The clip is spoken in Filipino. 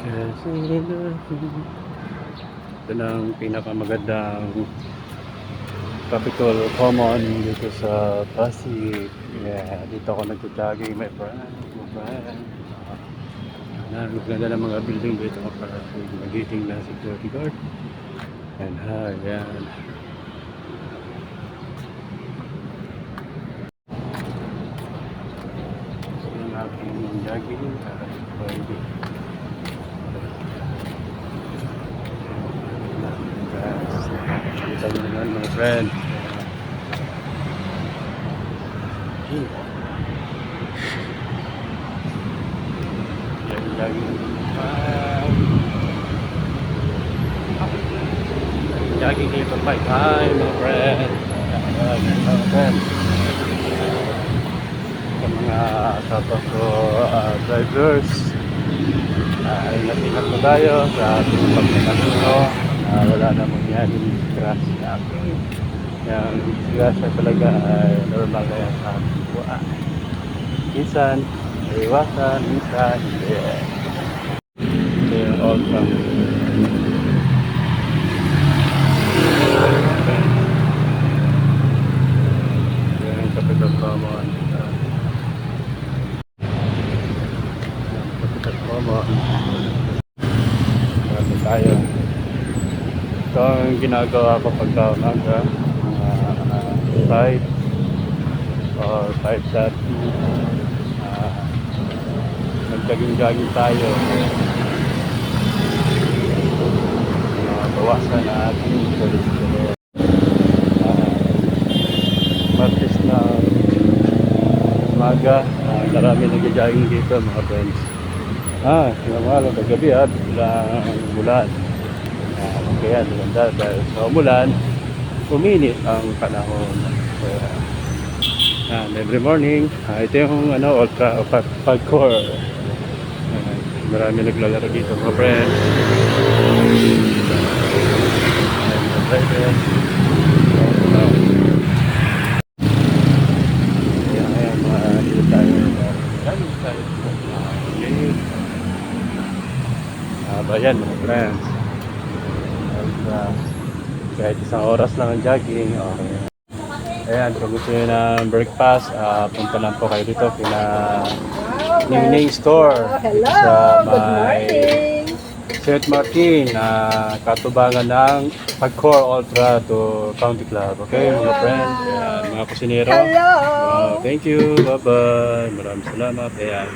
Kasi ito na ang pinakamagandang tropical common dito sa Pasig. Yeah, dito ako nag-jogging, my friend. My friend. Ganda ng mga building dito para magiting na security guard. And yan. So, yung aking jogging. Pwede. Kita nyo naman mga friend. Jogging. Jogging dito pa. Hi mga friend. Mga friend. Sa mga shoutout ko drivers. Ingat-ingat po tayo sa ating pagkakasino. Wala namang yan crash na akin. Yung disgrasya talaga ay normal na yan sa ating buwan. Minsan, iwasan, minsan, hindi. Ito yung outcome. Ito yung Capital Common. Capital Common. Marami tayo. Ito ang ginagawa ko pagka umaga. 5 or 5:30. Nagjogging tayo. Bawasan na ating cholesterol. Martes na umaga. Marami nag-jogging dito mga friends. Sinamalang kagabi bilang bulan. Kaya maganda dahil sa umulan, uminit ang panahon. Every morning, ito yung ultra parkour. Marami naglalaro dito mga friends. Ayan, dito tayo. Bayan mga friends. Kahit isang oras lang ang jogging, okay. Ayan, kung gusto nyo ng breakfast, punta lang po kayo dito kina Ning Store. Hello, Sa good morning. St. Martin, katubangan ng Pagcor Ultra to County Club. Okay, mga friends, mga kusinero. Hello. Thank you, bye-bye. Maraming salamat. Ayan,